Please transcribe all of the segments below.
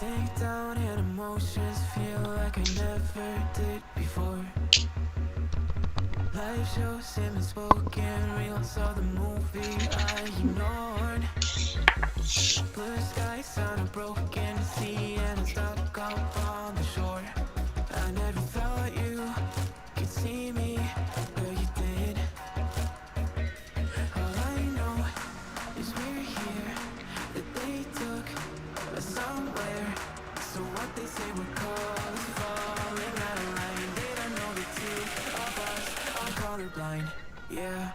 sink down and emotions feel like I never did before. Life shows him unspoken reels of the movie I ignored. Blue skies on a broken sea and I'm stuck up on the shore. I never thought you could see me, but you did. All I know is we're here, that they took us somewhere. So what they say we're called falling out of line. They don't know the two of us are colorblind, yeah.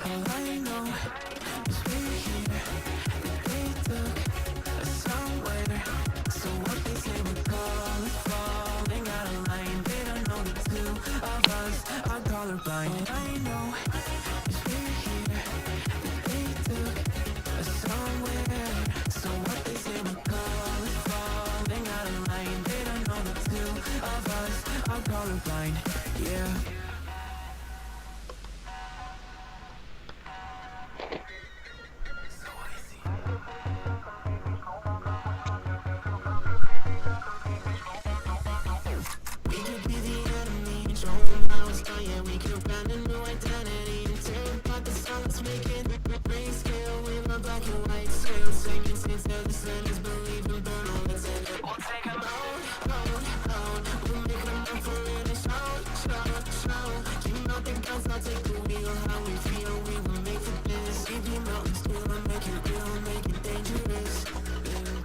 All I know is we're here, that they took us somewhere. So what they say we're called falling out of line. They don't know the two of us are colorblind. All I know is we're here, that they took us somewhere. So what they say we're called falling out of line. They don't know the two of us are colorblind, yeah.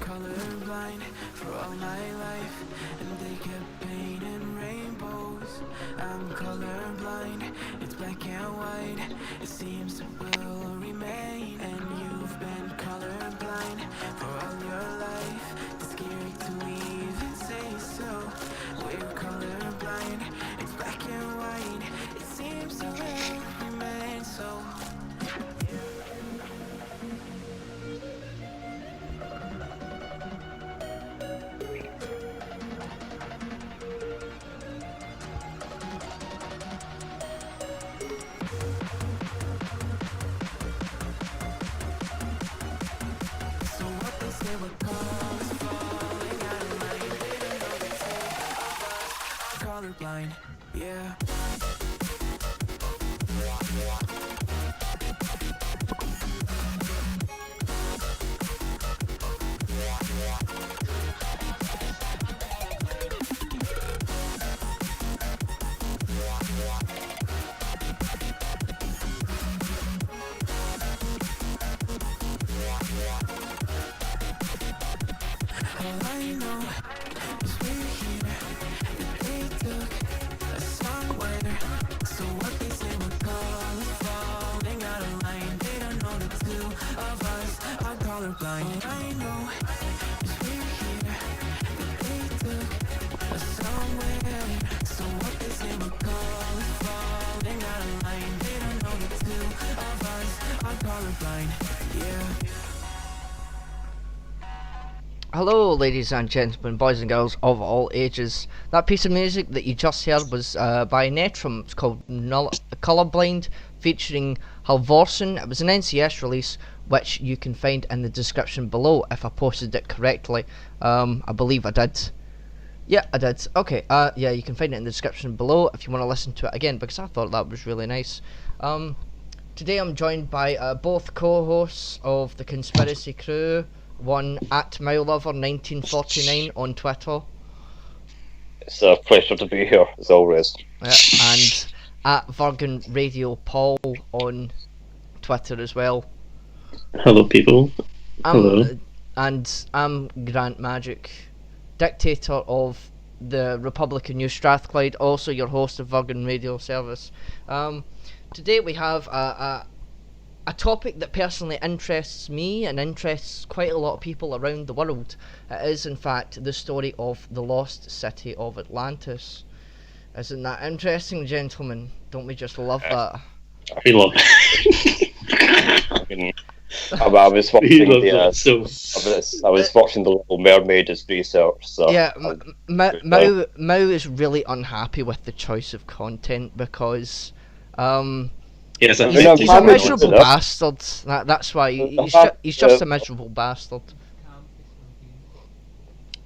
Colorblind for all my life, and they kept painting rainbows. I'm colorblind, it's black and white. It seems it will remain, and you've been colorblind for all your life. It's scary to even say so. We're colorblind, it's black and white. It seems it will remain so. Colorblind, yeah. All I know is we're here, that they took us somewhere. So what they say we're called falling out of line. They don't know the two of us are colorblind. All I know is we're here, that they took us somewhere. So what they say we're called falling out of line. They don't know the two of us are colorblind, yeah. Hello ladies and gentlemen, boys and girls of all ages. That piece of music that you just heard was by Netrum. It's called Colorblind, featuring Halvorsen. It was an NCS release, which you can find in the description below if I posted it correctly. I believe I did. Yeah, I did. Okay, yeah, you can find it in the description below if you want to listen to it again, because I thought that was really nice. Today I'm joined by both co-hosts of the Conspiracy Crew. One at MileLover1949 on Twitter. It's a pleasure to be here, as always. Yeah, and at Virgan Radio Paul on Twitter as well. Hello, people. Hello. And I'm Grant Magic, dictator of the Republic of New Strathclyde, also your host of Virgan Radio Service. Today we have a topic that personally interests me and interests quite a lot of people around the world. It is in fact the story of the lost city of Atlantis. Isn't that interesting, gentlemen? Don't we just love that? We love it. I mean, I was We watching love the that so. I was watching the Little Mermaid as research. So Yeah, I- Mao is really unhappy with the choice of content because Yes, I mean, he's a I'm miserable enough. bastard. That's why he's just a miserable bastard.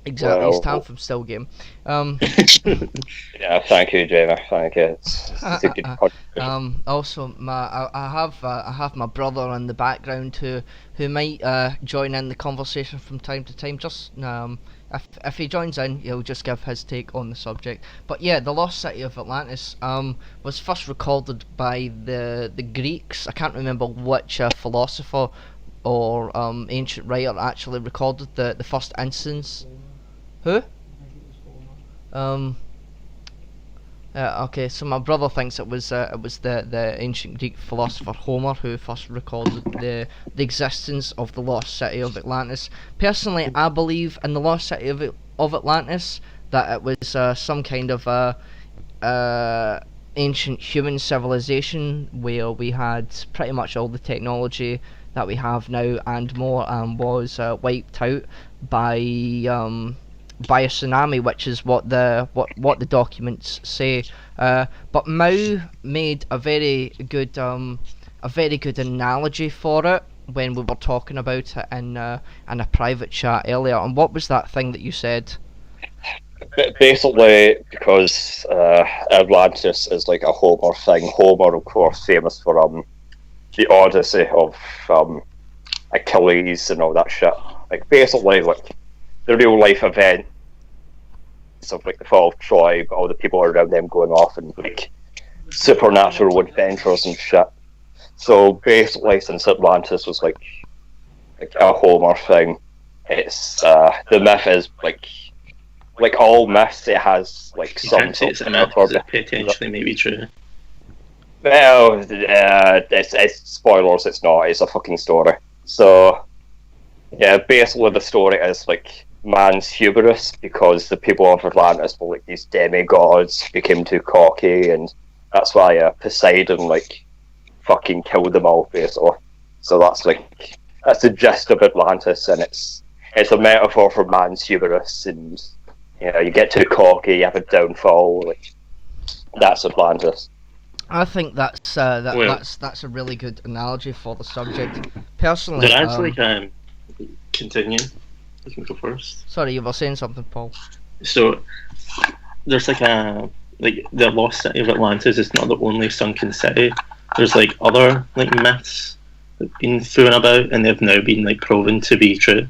Exactly, he's Well, Tam from Still Game. Yeah, thank you, Jamie. Thank you. It's a good contribution. Also, I have my brother in the background who might join in the conversation from time to time. Just if he joins in, he'll just give his take on the subject. But yeah, the lost city of Atlantis was first recorded by the Greeks. I can't remember which philosopher or ancient writer actually recorded the first instance. Who? Okay, so my brother thinks it was the ancient Greek philosopher Homer who first recorded the existence of the lost city of Atlantis. Personally, I believe in the lost city of Atlantis, that it was some kind of ancient human civilization where we had pretty much all the technology that we have now and more, was wiped out by a tsunami, which is what the documents say. But Mao made a very good analogy for it when we were talking about it in a private chat earlier. And what was that thing that you said? Basically, because Atlantis is like a Homer thing. Homer, of course, famous for the Odyssey of Achilles and all that shit. Like basically, like the real life event of like the fall of Troy, but all the people around them going off and like supernatural adventures and shit. So basically, since Atlantis was like a Homer thing, it's the myth is like all myths, it has like You some can't say it's a myth, it potentially may be true. Well, it's spoilers. It's not. It's a fucking story. So yeah, basically the story is like man's hubris because the people of Atlantis were like these demigods, became too cocky, and that's why Poseidon like fucking killed them all basically. So that's the gist of Atlantis, and it's a metaphor for man's hubris, and you know, you get too cocky, you have a downfall. Like that's Atlantis. I think that's a really good analogy for the subject. Personally, Did I actually continue? I can go first. Sorry, you were saying something, Paul. So there's the lost city of Atlantis is not the only sunken city. There's like other like myths that have been thrown about, and they've now been like proven to be true.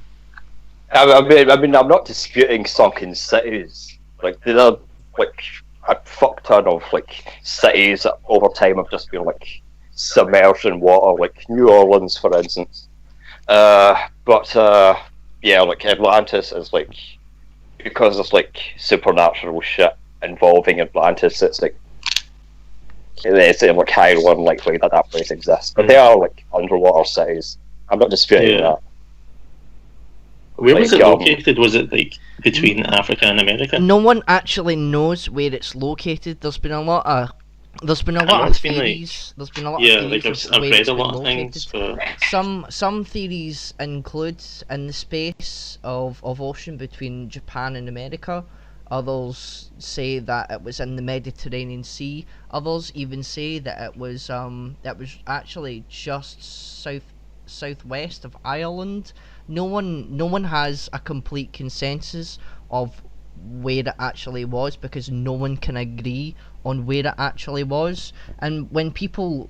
I mean, I'm not disputing sunken cities. Like there are like a fuck ton of like cities that over time have just been like submerged in water, like New Orleans, for instance. But yeah, like Atlantis is like, because there's like supernatural shit involving Atlantis. It's like it's like highly unlikely that place exists. But they are like underwater cities. I'm not disputing that. Where was Like, it located? Was it like between Africa and America? No one actually knows where it's located. There's been a lot of theories. There's been a lot of theories of I've where read it's a been lot of located. things. But Some theories include in the space of ocean between Japan and America. Others say that it was in the Mediterranean Sea. Others even say that it was actually just southwest of Ireland. No one has a complete consensus of where it actually was, because no one can agree on where it actually was. And when people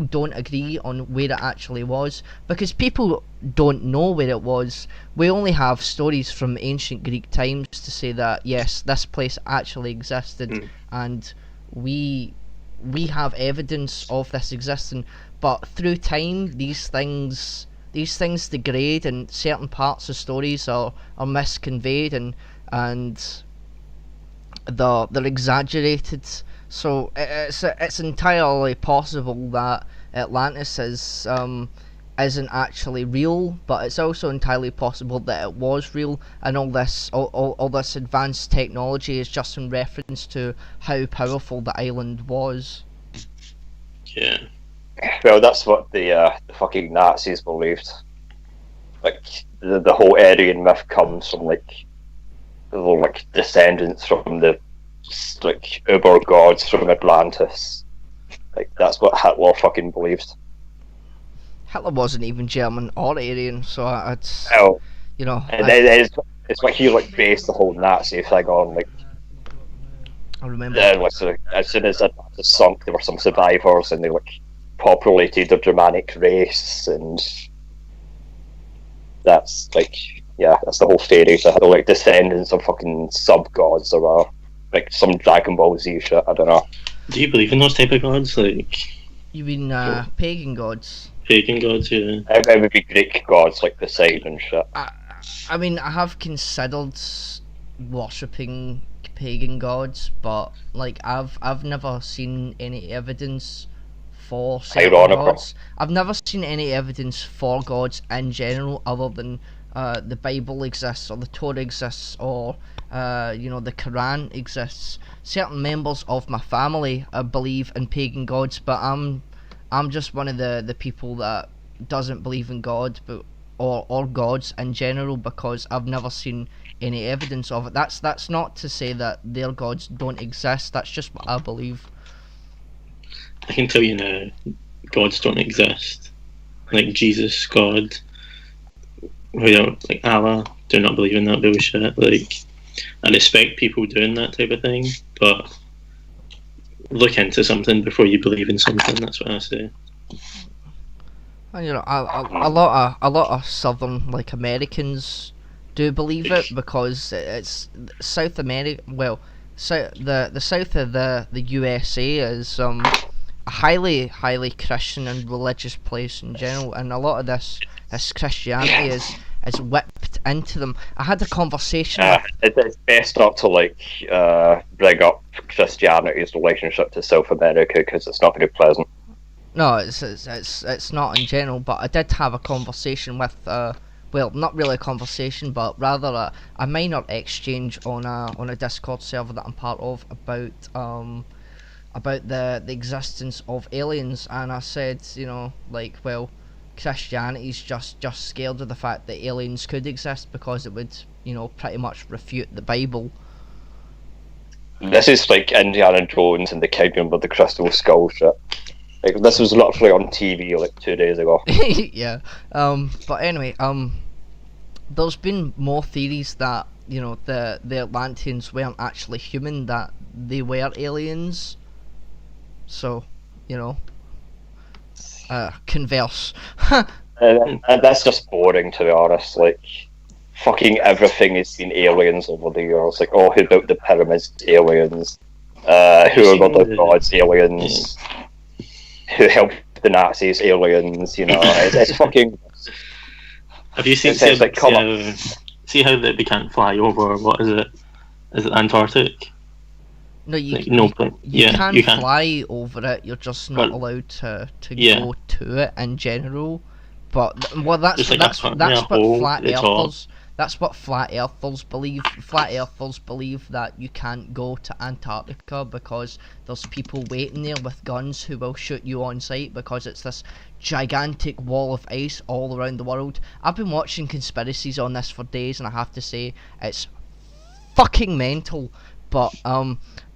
don't agree on where it actually was, because people don't know where it was, we only have stories from ancient Greek times to say that yes, this place actually existed, and we have evidence of this existing. But through time, these things degrade, and certain parts of stories are misconveyed, and they're exaggerated. So it's entirely possible that Atlantis isn't actually real, but it's also entirely possible that it was real, and all this advanced technology is just in reference to how powerful the island was. Yeah. Well, that's what the fucking Nazis believed. Like the whole Aryan myth comes from like descendants from the like uber gods from Atlantis. Like that's what Hitler fucking believed. Hitler wasn't even German or Aryan, so it's Oh, you know. and it's like he like based the whole Nazi thing on like. I remember. Like, so as soon as Atlantis sunk, there were some survivors, and they like populated the Germanic race, and that's like that's the whole theory. So they're like descendants of fucking sub gods or like some Dragon Ball Z shit. I don't know. Do you believe in those type of gods, like You mean pagan gods? pagan gods? Yeah. It would be Greek gods like Poseidon and shit. I mean, I have considered worshipping pagan gods, but like I've never seen any evidence for certain Ironical. gods. I've never seen any evidence for gods in general, other than the Bible exists, or the Torah exists, or the Quran exists. Certain members of my family believe in pagan gods, but I'm just one of the people that doesn't believe in God, or gods in general, because I've never seen any evidence of it. That's not to say that their gods don't exist. That's just what I believe. I can tell you now, gods don't exist. Like Jesus, God, like Allah, do not believe in that bullshit. Like, I respect people doing that type of thing, but look into something before you believe in something. That's what I say. And, a lot of Southern like Americans do believe it, because it's South America. Well, the south of the USA is a highly Christian and religious place in general, and a lot of this Christianity is whipped into them. I had a conversation. It's best not to like bring up Christianity's relationship to South America, because it's not very pleasant. No, it's not in general, but I did have a conversation with well, not really a conversation, but rather a minor exchange on a Discord server that I'm part of about the existence of aliens, and I said, well, Christianity's just scared of the fact that aliens could exist, because it would, pretty much refute the Bible. This is like Indiana Jones and the Kingdom of the Crystal Skull shit. Like, this was literally on TV like 2 days ago. Yeah. But anyway, there's been more theories that the Atlanteans weren't actually human, that they were aliens. So, converse. and that's just boring, to be honest. Like, fucking everything has been aliens over the years. Like, oh, who built the pyramids? Aliens. Who are the gods? Aliens. Who helped the Nazis? Aliens. It's fucking. Have you seen? See how they can't fly over? What is it? Is it Antarctic? No, you you can fly over it. You're just not allowed to go to it in general. But that's what flat earthers believe. Flat earthers believe that you can't go to Antarctica because there's people waiting there with guns who will shoot you on sight, because it's this gigantic wall of ice all around the world. I've been watching conspiracies on this for days, and I have to say it's fucking mental. But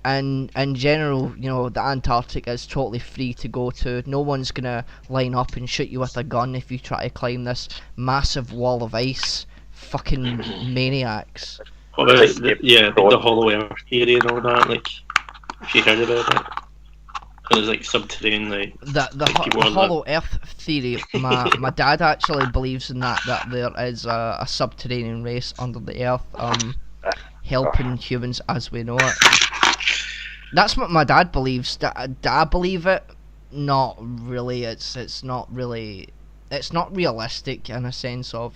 in general, the Antarctic is totally free to go to. No one's gonna line up and shoot you with a gun if you try to climb this massive wall of ice. Fucking maniacs. What about the Hollow Earth theory and all that? Like, have you heard about it? There's like subterranean, like the Hollow Earth theory. My dad actually believes in that there is a subterranean race under the earth, helping humans as we know it. That's what my dad believes. Do I believe it? Not really. It's not really. It's not realistic in a sense of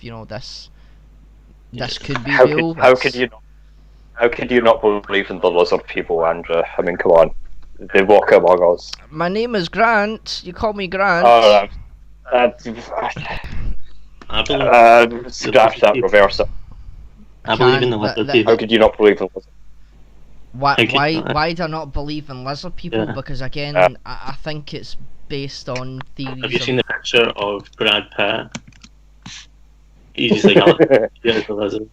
this could be real. How could you not believe in the lizard people, Andrew? I mean, come on. They walk among us. My name is Grant. You call me Grant. Oh, I believe. Scratch that, reverse it. I believe in the Can't- lizard that- people. How could you not believe in lizards? Why do I not believe in lizard people? Yeah. Because again, I think it's based on theories. Have you of- seen the picture of Brad Pitt? He's like a lizard.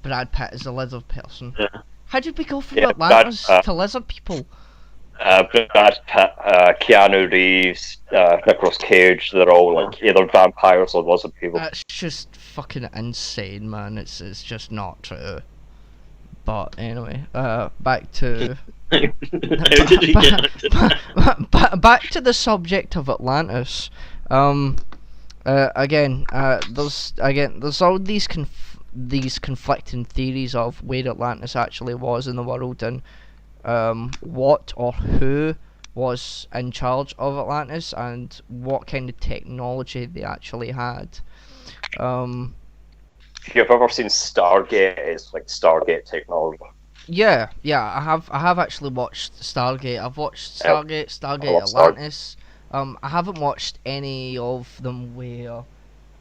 Brad Pitt is a lizard person. Yeah. How did we go from Yeah, Atlantis Brad- to lizard people? Brad Pitt, Keanu Reeves, Nicolas Cage, they're all like either vampires or lizard people. That's just fucking insane, man. It's just not true. But anyway, back to How did we get onto that? back to the subject of Atlantis. There's all these conflicting theories of where Atlantis actually was in the world, and what or who was in charge of Atlantis, and what kind of technology they actually had. If you've ever seen Stargate, it's like Stargate technology. Yeah, I have actually watched Stargate. I've watched Stargate, I Stargate love Stargate. Atlantis. I haven't watched any of them where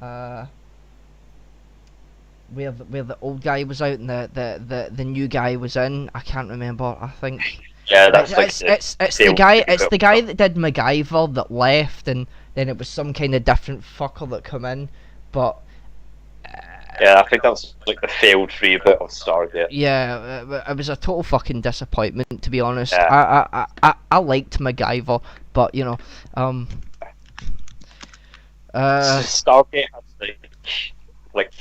the old guy was out and the new guy was in. I can't remember. I think Yeah, that's like it's the guy that did MacGyver that left, and then it was some kind of different fucker that come in. But Yeah, I think that's like the failed reboot of Stargate. yeah, it was a total fucking disappointment, to be honest. Yeah. I liked MacGyver, but you know, Stargate has like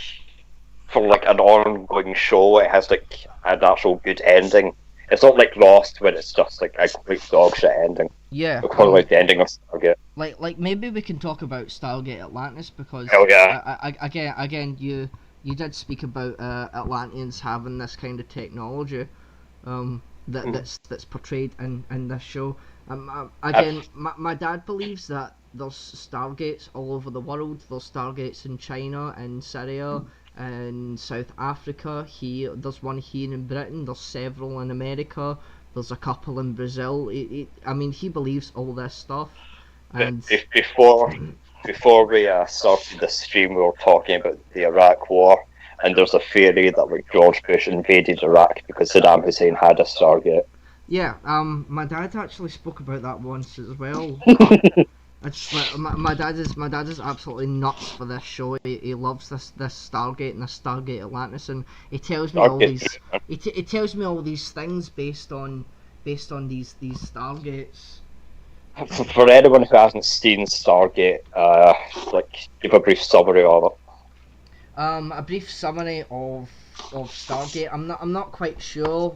for like an ongoing show, it has like an actual good ending. It's not like Lost when it's just like a complete dog shit ending. yeah. I quite like the ending of Stargate. Like maybe we can talk about Stargate Atlantis, because Hell yeah. again you did speak about Atlanteans having this kind of technology that's portrayed in this show. My dad believes that there's Stargates all over the world. There's Stargates in China and Syria and South Africa. There's one here in Britain. There's several in America. There's a couple in Brazil. He believes all this stuff. And Before we started the stream, we were talking about the Iraq War, and there's a theory that like George Bush invaded Iraq because Saddam Hussein had a Stargate. yeah, my dad actually spoke about that once as well. It's like, my dad is absolutely nuts for this show. He loves this Stargate and this Stargate Atlantis, and he tells me all these he tells me all these things based on these Stargates. For anyone who hasn't seen Stargate, like give a brief summary of it. A brief summary of Stargate. I'm not quite sure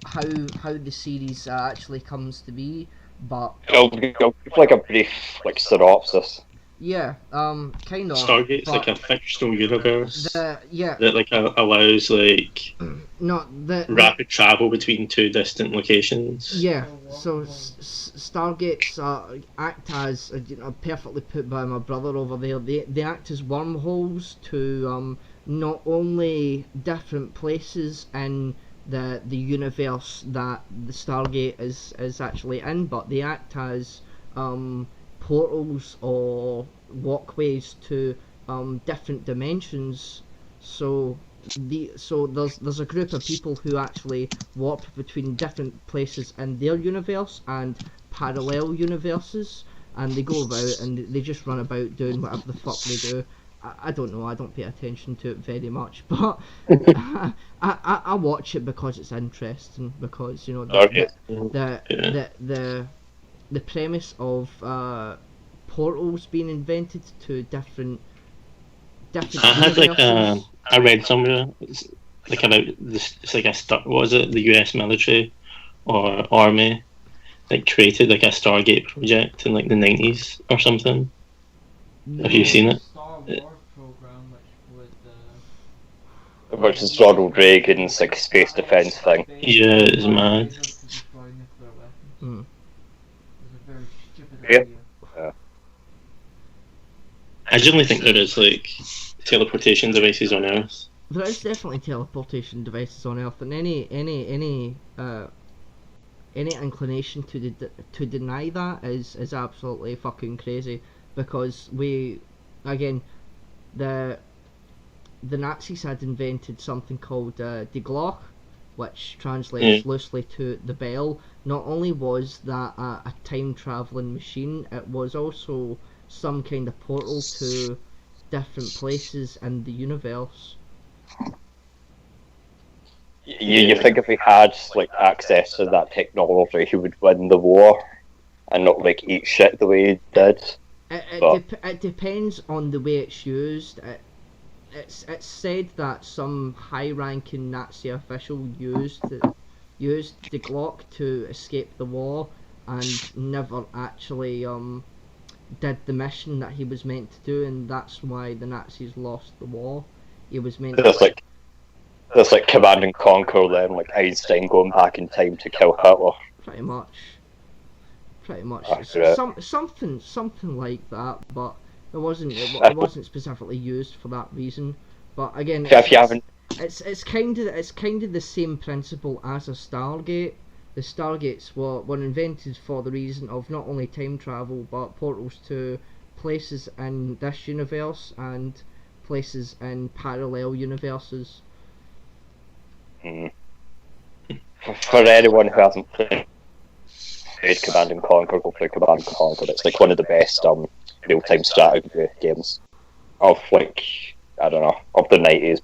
how the series actually comes to be, but I'll give like a brief like synopsis. yeah, kind of. Stargate's but like a fictional universe the that like allows like the rapid travel between two distant locations. yeah. So Stargates act as perfectly put by my brother over there. They act as wormholes to not only different places in the universe that the Stargate is actually in, but they act as portals or walkways to different dimensions. So there's a group of people who actually warp between different places in their universe and parallel universes, and they go about and they just run about doing whatever the fuck they do. I don't know, I don't pay attention to it very much, but I watch it because it's interesting, because the premise of portals being invented to different I had universes. I read somewhere it's like about this. It's like was it the U.S. military or army that created like a Stargate project in like the 90s or something? Have you seen it? Star Wars program, which would Which is Ronald Reagan's like space defense thing. Yeah, it's mad. to destroy nuclear weapons. Hmm. It was a very stupid Yeah. idea. I generally think there is like teleportation devices on Earth. There is definitely teleportation devices on Earth, and any inclination to deny that is absolutely fucking crazy, because again, the Nazis had invented something called Die Glock, which translates loosely to the bell. Not only was that a time traveling machine, it was also some kind of portal to different places in the universe. You think if he had like access to that technology, he would win the war and not like eat shit the way he did. It depends on the way it's used. It's said that some high-ranking Nazi official used the Glock to escape the war and never actually did the mission that he was meant to do, and that's why the Nazis lost the war. He was meant to... There's like Command and Conquer then, like Einstein going back in time to kill Hitler. Pretty much. Accurate. Something like that, but it wasn't specifically used for that reason. But again, it's kind of the same principle as a Stargate. The Stargates were invented for the reason of not only time travel but portals to places in this universe and places in parallel universes. For anyone who hasn't played Command and Conquer, go play Command and Conquer. It's like one of the best real-time strategy games of like, I don't know, of the 90s.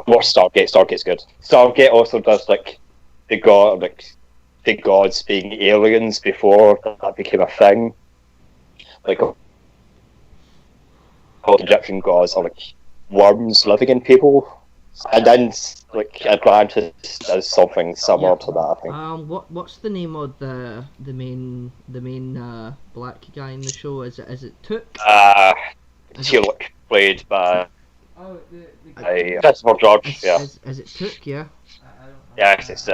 Watch Stargate. Stargate's good. Stargate also does like the gods being aliens before that became a thing. Like all the Egyptian gods are like worms living in people. And then, like, Atlantis does something similar to that, I think. What's the name of the main black guy in the show? Is it Took? Teal'c, played by Oh, the Christopher George. Yeah. Is it Took? Yeah. Yes, it's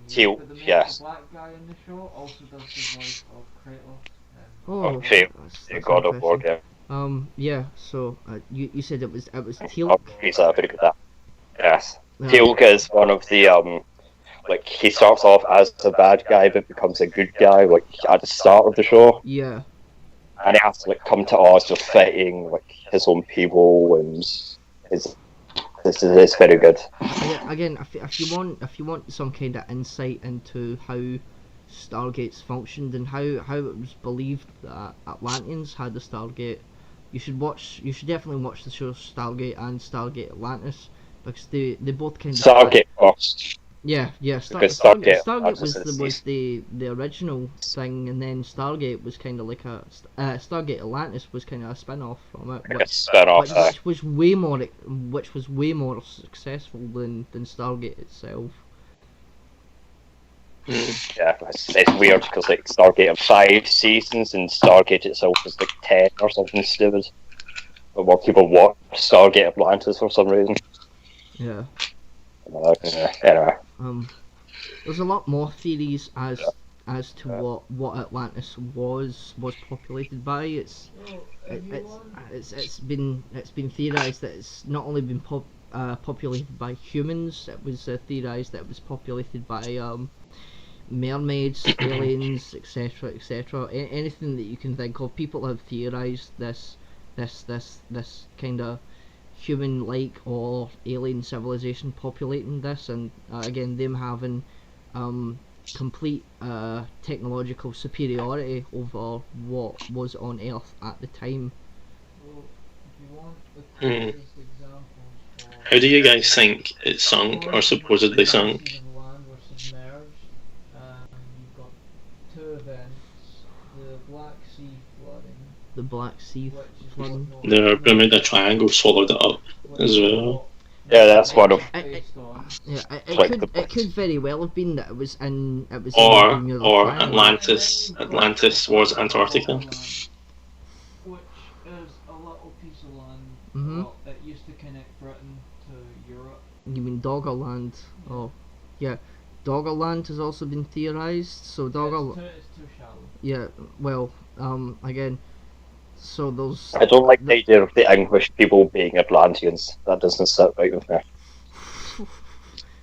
Teal'c. Yes. The black guy in the show also does the voice of Kratos. Okay, the God of War. Yeah. Yeah. So you said it was Teal'c. He's very good at that. Yes. Teal'c is one of the like he starts off as a bad guy but becomes a good guy like at the start of the show. Yeah. And he has to like come to Oz just fighting like his own people, and it's very good. Again, if you want some kind of insight into how Stargates functioned and how it was believed that Atlanteans had the Stargate, you should definitely watch the shows Stargate and Stargate Atlantis, because they both kind of Stargate first. Yeah. Stargate was the original thing, and then Stargate was kind of like Stargate Atlantis was kind of a spin-off from it, which was way more successful than Stargate itself. Yeah, it's weird because like Stargate had 5 seasons and Stargate itself was like 10 or something stupid. But more people watch Stargate Atlantis for some reason. Yeah. Anyway. There's a lot more theories as to what Atlantis was populated by. It's been theorized that it's not only been populated by humans. It was theorized that it was populated by mermaids, aliens, etc. Anything that you can think of. People have theorized this kind of human-like or alien civilization populating this, and again, them having complete technological superiority over what was on Earth at the time. Well, if you want the closest examples for How do you guys think it sunk or supposedly sunk? season 1 were submerged, you've got 2 events, the Black Sea flooding, The Black Sea which is flooding. what The Bermuda Triangle swallowed it up as well. Yeah, that's one of. based on. Yeah, Like it could very well have been that it was in Or the Triangle. Atlantis was Antarctica. Which is a little piece of land Mhm. that used to connect Britain to Europe. You mean Doggerland? Oh, yeah. Doggerland has also been theorized. So It's too shallow. yeah. Well, again, so those. I don't like the idea of the English people being Atlanteans. That doesn't sit right with me.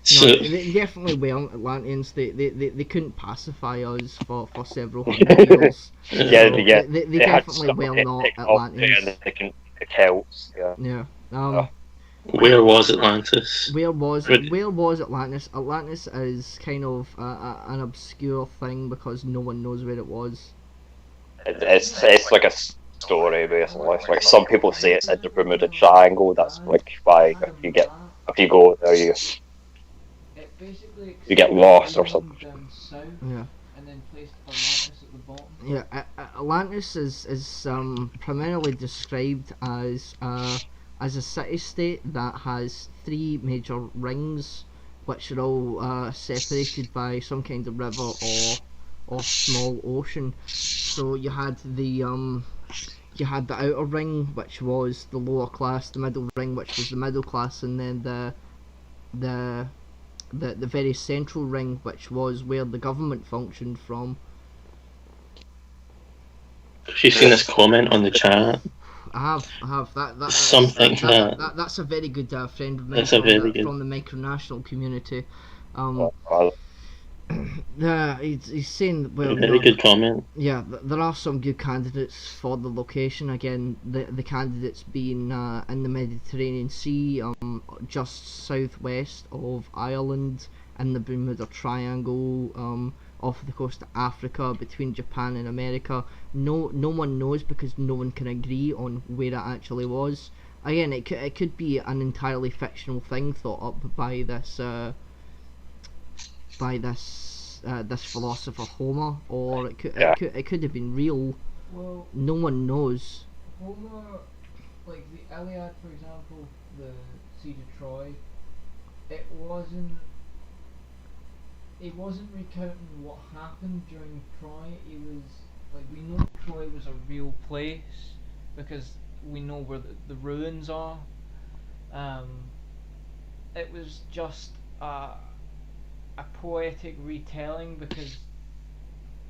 So, they definitely weren't Atlanteans. They couldn't pacify us for several hundred years. Yeah, So yeah. they They had definitely some were not technology and Atlanteans. they can the Celts. Yeah. Yeah. where was Atlantis? Where was Would- Atlantis? Atlantis is kind of an obscure thing because no one knows where it was. It's like a story basically. It's like some people say it's in the Bermuda Triangle. That's like why if you go there It basically you get lost or something. down south Yeah. and then placed Atlantis at the bottom. Yeah, Atlantis is primarily described as a city-state that has three major rings, which are all separated by some kind of river or small ocean. So you had the outer ring, which was the lower class, the middle ring, which was the middle class, and then the very central ring, which was where the government functioned from. Have you seen this comment on the chat? I have Something that's a very good friend of mine That's a very good. from the micronational community. Well, He's saying, well, Very good comment. yeah, there are some good candidates for the location. Again, the candidates being in the Mediterranean Sea, just southwest of Ireland, in the Bermuda Triangle, off the coast of Africa, between Japan and America. No one knows because no one can agree on where it actually was. Again, it could be an entirely fictional thing thought up by this this philosopher Homer, or it could have been real. Well, No one knows. Homer, like the Iliad, for example, the Siege of Troy, it wasn't recounting what happened during Troy. It was like, we know Troy was a real place because we know where the ruins are. It was just a poetic retelling because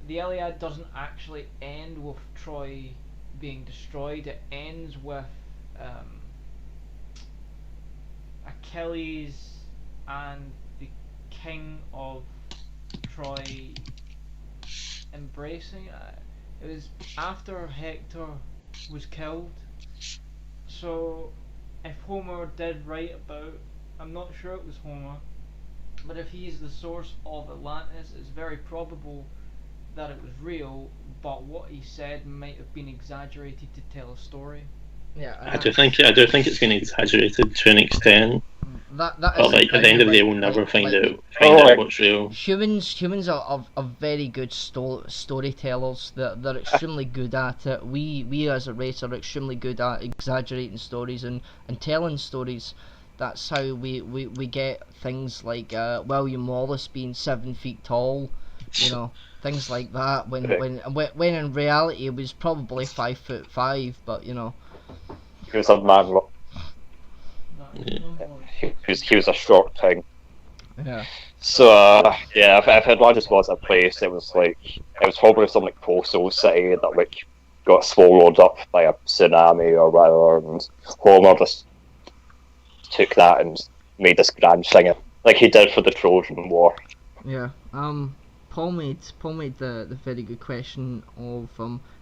the Iliad doesn't actually end with Troy being destroyed. It ends with Achilles and the king of Troy embracing. It was after Hector was killed. So if Homer did write about, I'm not sure it was Homer, but if he's the source of Atlantis, it's very probable that it was real, but what he said might have been exaggerated to tell a story. Yeah, I do think it's been exaggerated to an extent. That But is like at the end of the day, we'll never find out what's real. Humans are very good storytellers. They're extremely good at it. We as a race are extremely good at exaggerating stories and telling stories. That's how we get things like William Wallace being 7 feet tall, things like that. When in reality it was probably 5'5", but he was a man. No more. He was a short thing. yeah. So if Atlantis was a place, it was probably some like coastal city that like got swallowed up by a tsunami or whatever, and Homer just took that and made this grand thing like he did for the Trojan War. Yeah. Paul made the very good question of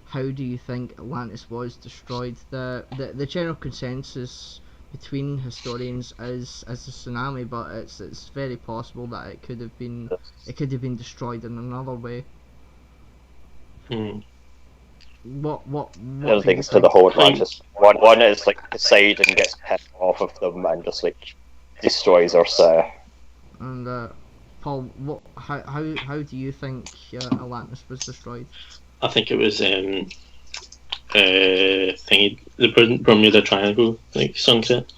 how do you think Atlantis was destroyed? The general consensus between historians is a tsunami, but it's very possible that it could have been destroyed in another way. What Other things to the whole Atlantis. One is like Poseidon gets pissed off of them and just like destroys our city. And Paul, how do you think Atlantis was destroyed? I think it was the Bermuda Triangle sunk it.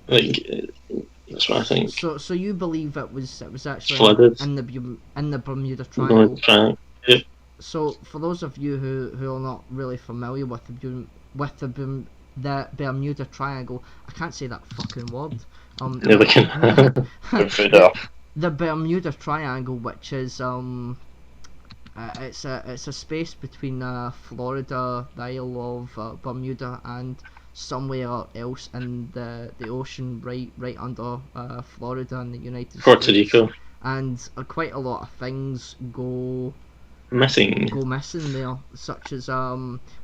That's what I think. So you believe it was actually Flooded. in the Bermuda Triangle? Yep. So for those of you who are not really familiar with the Bermuda Triangle, I can't say that fucking word. Never can. The Bermuda Triangle, which is it's a space between Florida, the Isle of Bermuda, and somewhere else in the ocean, right under Florida in the United Puerto States. Rico. And quite a lot of things go Missing. missing there, such as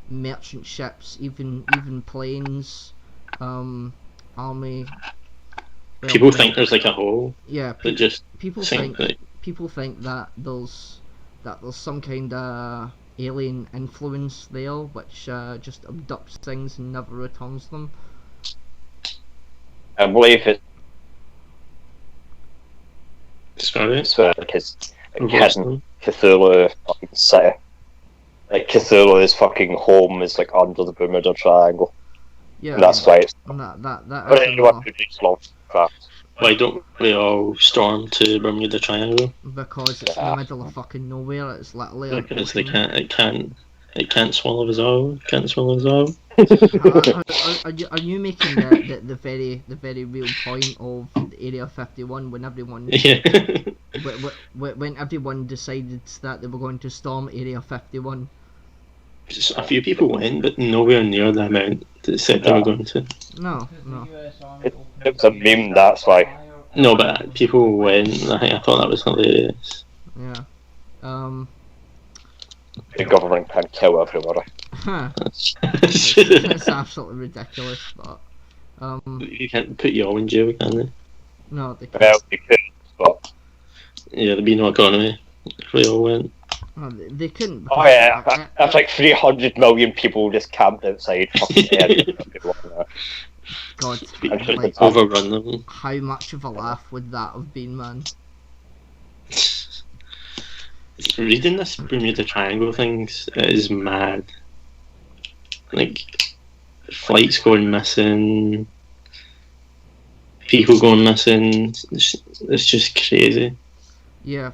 merchant ships, even planes, army. Well, People think there's like a hole. yeah, But just people think think like, people think that there's some kind of alien influence there, which just abducts things and never returns them. I believe it's sorry. like his hidden Cthulhu fucking city. Like Cthulhu's fucking home is like under the Bermuda Triangle. Yeah, And that's why it's. and that But is anyone another, who reads Lovecraft. Why don't we all storm to Bermuda Triangle? because it's in the middle of fucking nowhere. It's literally a Because they ocean. it can't swallow us all. Can't swallow us all. Are you making the very real point of Area 51 when everyone Yeah. when everyone decided that they were going to storm Area 51? Just a few people went, but nowhere near the amount that said they were going to. No. US Army It opened was a meme, that's why. fire. No, but people went. I thought that was hilarious. Yeah. The government can kill everybody. It's absolutely ridiculous, but You can't put you all in jail, can they? no, they can't. Well, they could, but. Yeah, there'd be no economy if we all went. No, they couldn't. Oh yeah, that's like 300 million people just camped outside fucking Area 51. God, I'm sure like, it's Overrun them. how much of a laugh would that have been, man? Reading this Bermuda Triangle things is mad. Like, flights going missing, people going missing. It's just crazy. Yeah,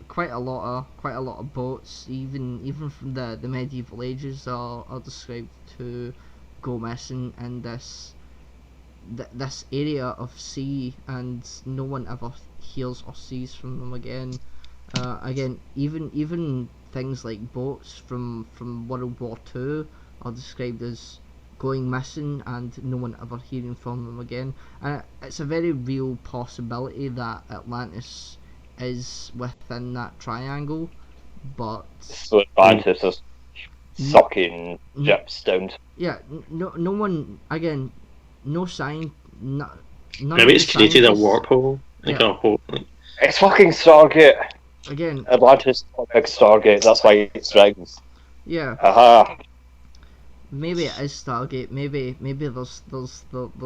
quite a lot of boats, even from the medieval ages, are described to go missing in this area of sea, and no one ever hears or sees from them again. Again, even things like boats from World War II are described as going missing and no one ever hearing from them again. And it's a very real possibility that Atlantis is within that triangle, but So Atlantis is sucking ships down. yeah, no one, again, no sign, none Maybe of it's the created a scientists- warp hole. Like Yeah. a hole. Like, It's fucking Stargate. Again, Atlantis is a big Stargate, that's why it's dragons. yeah, Haha. maybe it is Stargate. Maybe there's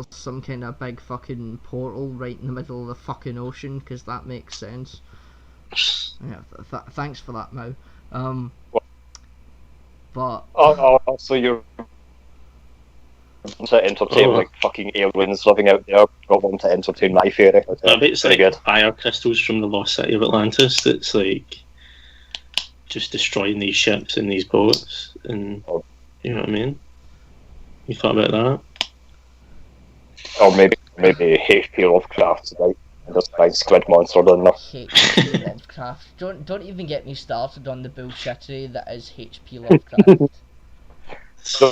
some kind of big fucking portal right in the middle of the fucking ocean, because that makes sense. Yeah, thanks for that, Mo. But Oh, so you're to entertain like fucking aliens living out there, not one to entertain my theory. I bet it's Very like good. fire crystals from the lost city of Atlantis that's like just destroying these ships and these boats, and you know what I mean? You thought about that? Or maybe H.P. Lovecraft's right. And just find squid monster down there. H.P. Lovecraft. Don't even get me started on the bullshittery that is H.P. Lovecraft. So,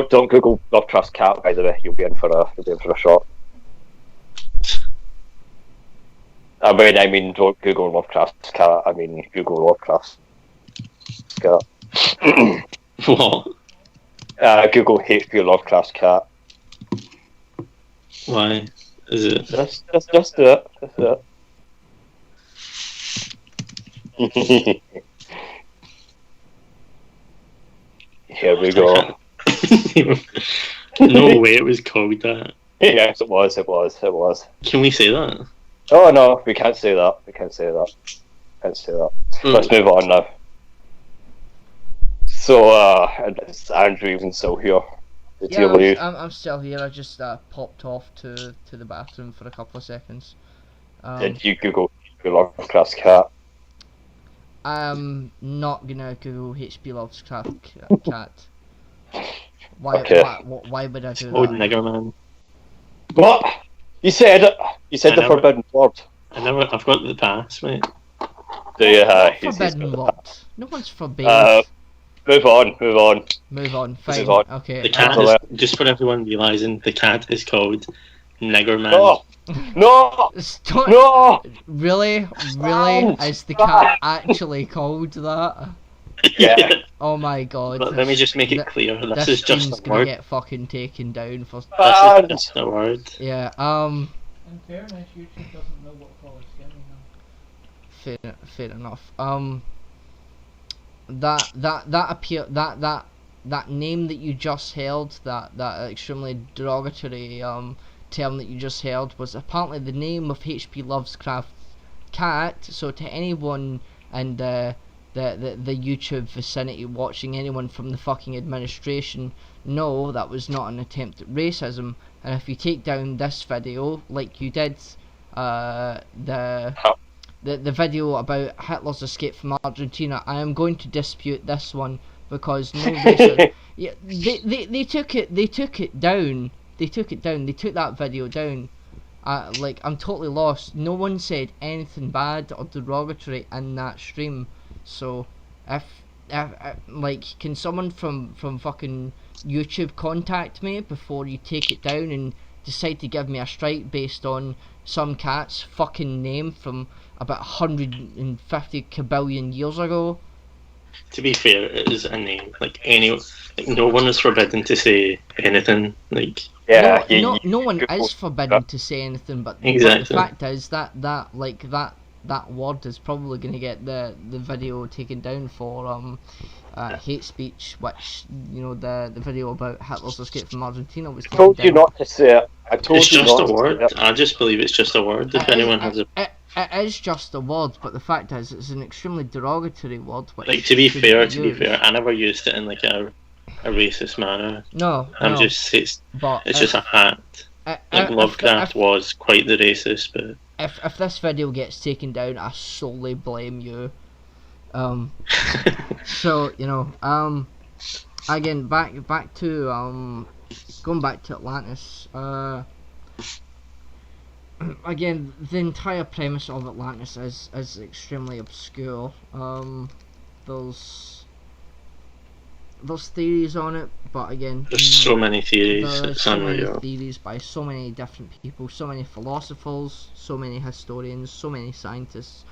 don't Google Lovecraft's cat, by the way. You'll be in for a shot. I mean, don't Google Lovecraft's cat. I mean, Google Lovecraft's cat. What? Google H.P. Lovecraft's cat. Why? Is it? Just do it. Just do it. Here we go. No way it was called that. Yes, it was. Can we say that? Oh no, we can't say that. Can't say that. Let's move on now. So, is Andrew even still here? Did you leave? I'm still here. I just popped off to the bathroom for a couple of seconds. Did you Google Lovecraft's cat? I'm not gonna Google H.P. Lovecraft cat. Why? Okay. Why would I do Old that? nigger man. What? You said it. You said I the never- forbidden word. I've got the pass, mate. Do you? Forbidden what? No one's forbidden. Move on. Move on. Fine. is on. Okay. The cat Absolutely. is, just for everyone realising, the cat is called Nigger Man. No! Stop. No! Really? Stand. Is the cat actually called that? Yeah. Oh my god. But let me just make it th- clear, this This is just stream's a gonna word. get fucking taken down for. This Stand. is just a word. Yeah. In fairness, YouTube doesn't know what call it's giving them. Fair enough. That name that you just held, that extremely derogatory term that you just held, was apparently the name of H.P. Lovecraft's cat. So to anyone in the YouTube vicinity watching, anyone from the fucking administration, no, that was not an attempt at racism. And if you take down this video, like you did, the video about Hitler's escape from Argentina, I am going to dispute this one because no racist. Yeah, they took it down. They took that video down. Like, I'm totally lost. No one said anything bad or derogatory in that stream. So if like, can someone from fucking YouTube contact me before you take it down and decide to give me a strike based on some cat's fucking name from about 150 kabillion years ago? To be fair, it is a name. Like, no one is forbidden to say anything. Like, Yeah. No one is forbidden to say anything, but Exactly. the fact is that word is probably going to get the video taken down for hate speech, which, you know, the video about Hitler's escape from Argentina was I taken told you down. not to say it. I told it's you just not a word. to say it. I just believe it's just a word. If anyone has a It is just a word, but the fact is, it's an extremely derogatory word. Which like, to be shouldn't fair, used. I never used it in like a racist manner. No, I'm just it's but just a fact. Like, Lovecraft if, was quite the racist, but if this video gets taken down, I solely blame you. So, you know, again, back to going back to Atlantis. Again, the entire premise of Atlantis is extremely obscure. There's theories on it, but again, there's so many theories. there's It's so many unreal. theories by so many different people, so many philosophers, so many historians, so many scientists,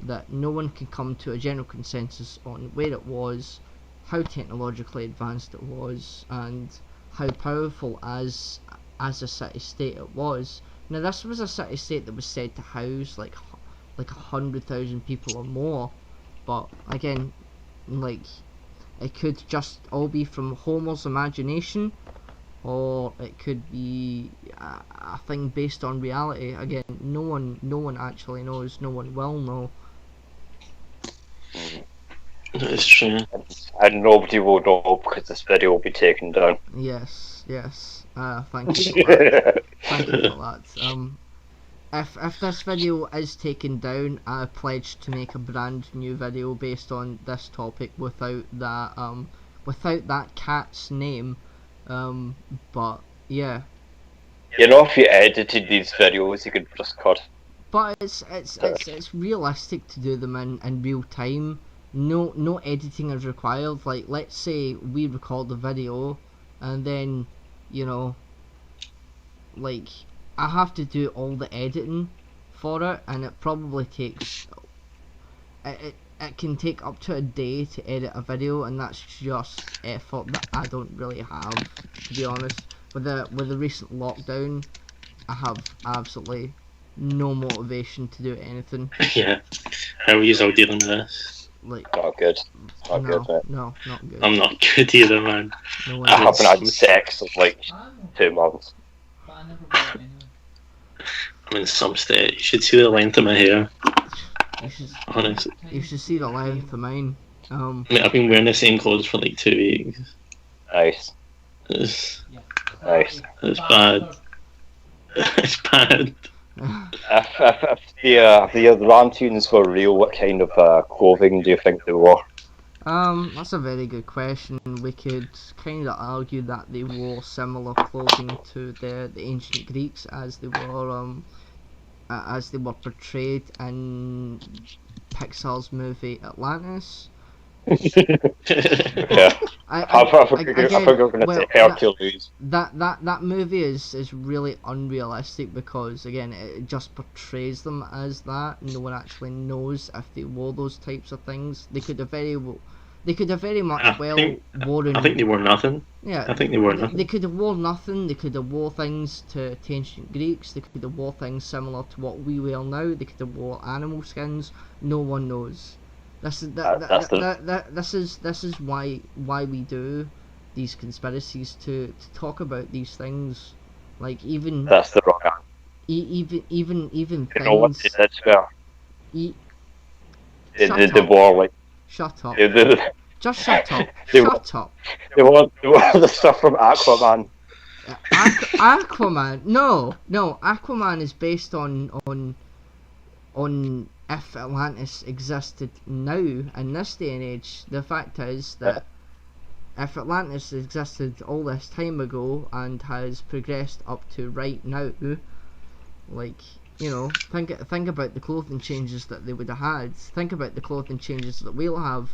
that no one can come to a general consensus on where it was, how technologically advanced it was, and how powerful as a city-state it was. Now, this was a city-state that was said to house like 100,000 people or more, but again, like, it could just all be from Homer's imagination, or it could be a thing based on reality. Again, no one actually knows. No one will know. It's true. And nobody will know because this video will be taken down. Yes. Thank you for that. Thank you for that. If this video is taken down, I pledge to make a brand new video based on this topic without that cat's name. But yeah. You know, if you edited these videos, you could just cut. But it's realistic to do them in real time. No editing is required. Like, let's say we record the video, and then, you know, like, I have to do all the editing for it, and it probably takes it can take up to a day to edit a video, and that's just effort that I don't really have, to be honest. With the recent lockdown, I have absolutely no motivation to do anything. Yeah. How are you all dealing with this? Like, Not good. Not good, mate. no, not good. I'm not good either, man. No I one haven't had sex in like I know, 2 months. but I never got it anyway. I'm in some state. You should see the length of my hair. You Honestly, should see the length of mine. Mate, I've been wearing the same clothes for like 2 weeks. Nice. It's Yeah. Nice. It's bad. It's bad. If the Atlanteans were real, what kind of clothing do you think they wore? That's a very good question. We could kind of argue that they wore similar clothing to the ancient Greeks as they were portrayed in Pixar's movie Atlantis. Yeah. I thought we were going to say Hercules. That movie is really unrealistic because again it just portrays them as that. No one actually knows if they wore those types of things. They could have very much worn. I think they wore nothing. Yeah, I think they wore nothing. They could have worn nothing. They could have wore things to ancient Greeks. They could have wore things similar to what we wear now. They could have wore animal skins. No one knows. This is this is why we do these conspiracies to talk about these things, like even That's the wrong answer. even You know what things. they did, Square? Shut They up. wore like Shut up. they Just shut up. They Shut up. wore the stuff from Aquaman. Aquaman. No. Aquaman is based on if Atlantis existed now in this day and age. The fact is that if Atlantis existed all this time ago and has progressed up to right now, like, you know, think about the clothing changes that they would have had. Think about the clothing changes that we'll have,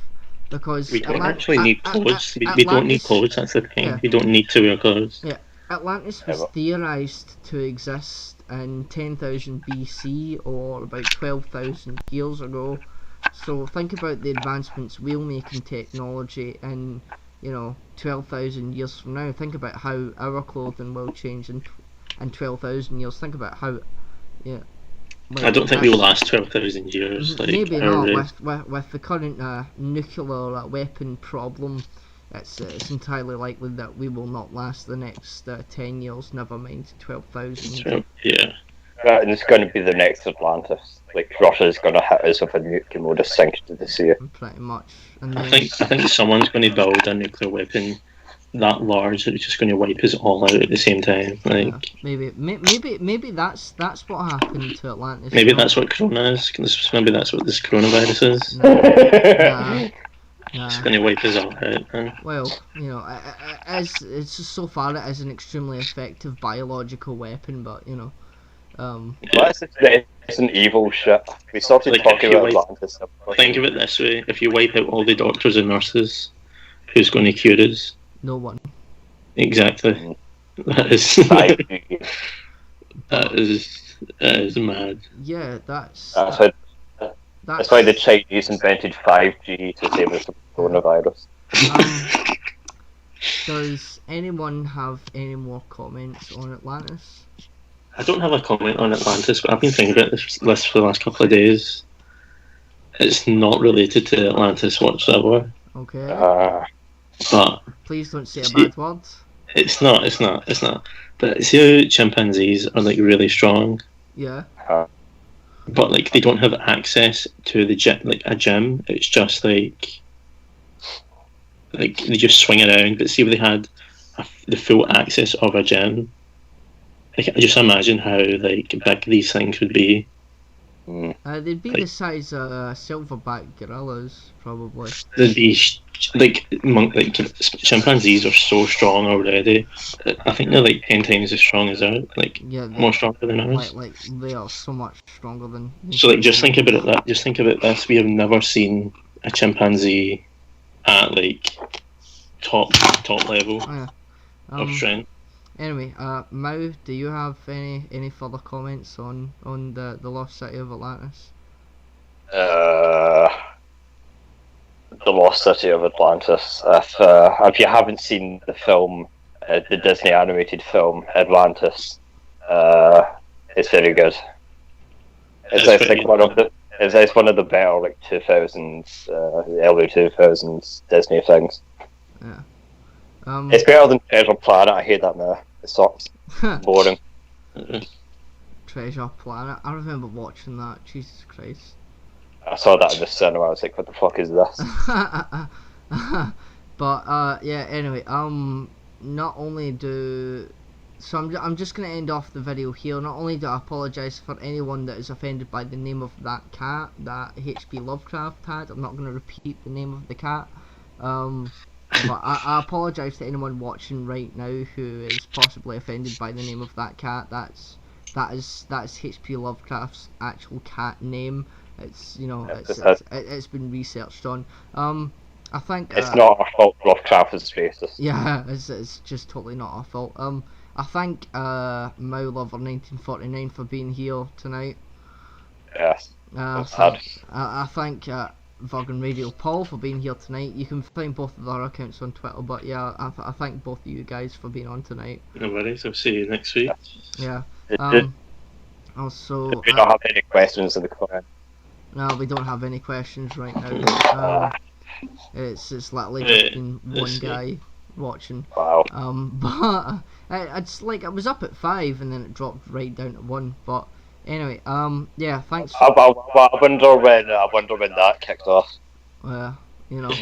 because We don't actually need clothes. We don't need clothes. That's the thing. Yeah. We don't need to wear clothes. Yeah, Atlantis was theorized to exist in 10,000 BC or about 12,000 years ago. So think about the advancements we'll make in technology in, you know, 12,000 years from now. Think about how our clothing will change in 12,000 years. Think about how, yeah. I don't think we will last 12,000 years. Like, maybe not with the current nuclear weapon problem. It's entirely likely that we will not last the next 10 years, never mind 12,000. Yeah. And it's going to be the next Atlantis. Like, Russia's going to hit us with a nuke and we'll just sink to the sea. Pretty much. And I think someone's going to build a nuclear weapon that large that it's just going to wipe us all out at the same time. Like, yeah, maybe that's what happened to Atlantis. Maybe that's what Corona is. Maybe that's what this coronavirus is. Nah. It's going to wipe us all out. Well, you know, it's so far it is an extremely effective biological weapon, but you know, it's an evil shit. We started Like, talking about Atlantis. Think of it this way: if you wipe out all the doctors and nurses, who's going to cure us? no one. Exactly. That is mad. Yeah, that's why the Chinese invented 5G to save us from coronavirus. Does anyone have any more comments on Atlantis? I don't have a comment on Atlantis, but I've been thinking about this list for the last couple of days. It's not related to Atlantis whatsoever. Okay. But please don't say a bad word. It's not. But see how chimpanzees are like really strong? Yeah. But like they don't have access to the gym, like a gym. It's just like they just swing around. But see if they had the full access of a gym, like just imagine how like big these things would be. They'd be the size of silverback gorillas, probably. They'd be chimpanzees are so strong already. I think they're like 10 times as strong as ours. More stronger than ours. Like they are so much stronger than. So like, just think about that. Just think about this. We have never seen a chimpanzee at like top level of strength. Anyway, Mao, do you have any further comments on the lost city of Atlantis? The Lost City of Atlantis. If you haven't seen the film, the Disney animated film Atlantis, it's very good. It's one of the better like 2000s, early 2000s Disney things. Yeah. It's better than Treasure Planet. I hate that now. It sucks. Boring. Treasure Planet. I remember watching that. Jesus Christ. I saw that in the cinema. I was like, "What the fuck is this?" But yeah. Anyway, not only do. So I'm just gonna end off the video here. Not only do I apologise for anyone that is offended by the name of that cat that H.P. Lovecraft had. I'm not gonna repeat the name of the cat. But I apologise to anyone watching right now who is possibly offended by the name of that cat. That's H.P. Lovecraft's actual cat name. It's, you know, it's been researched on. I think It's not our fault Lovecraft is racist. yeah, it's just totally not our fault. I thank Mowlover 1949 for being here tonight. Yes. I sad. thank Virgan Radio Paul for being here tonight. You can find both of their accounts on Twitter, but yeah, I thank both of you guys for being on tonight. No worries. I'll see you next week. Yeah. Did Also, we not have any questions in the comment? no, we don't have any questions right now. It's literally just been one guy watching. Wow. But it's like I was up at 5 and then it dropped right down to 1. But anyway, yeah, thanks. I wonder when that kicked off. You know,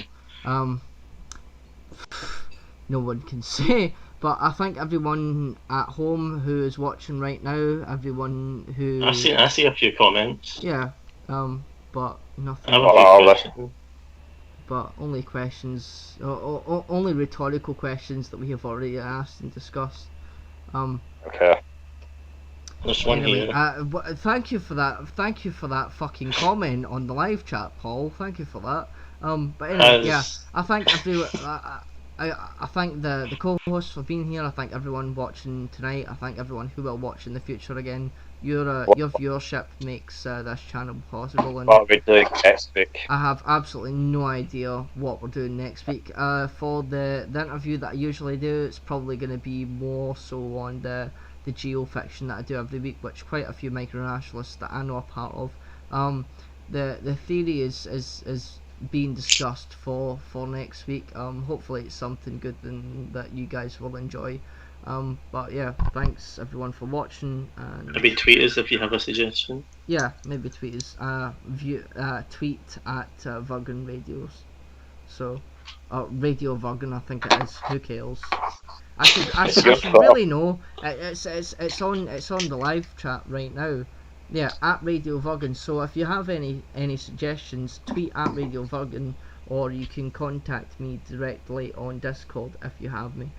no one can say. But I thank everyone at home who is watching right now. Everyone who I see a few comments. yeah, but nothing. I have a few questions. But only questions, only rhetorical questions that we have already asked and discussed. Okay. There's one Anyway, here. thank you for that. Thank you for that fucking comment on the live chat, Paul. Thank you for that. But anyway, yeah, I thank everyone. I thank the co-hosts for being here. I thank everyone watching tonight. I thank everyone who will watch in the future again. Your viewership makes this channel possible, and What are we doing next week? I have absolutely no idea what we're doing next week. For the interview that I usually do, it's probably going to be more so on the geofiction that I do every week, which quite a few micronationalists that I know are part of. The theory is being discussed for next week. Hopefully it's something good that you guys will enjoy. But yeah, thanks everyone for watching, and Maybe tweet us if you have a suggestion. yeah, maybe tweet us. Tweet at Virgan Radios. So, Radio Virgan, I think it is. Who cares? I should really know. It's on the live chat right now. Yeah, at Radio Virgan. So if you have any suggestions, tweet at Radio Virgan, or you can contact me directly on Discord if you have me.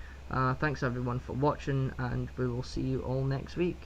Thanks everyone for watching, and we will see you all next week.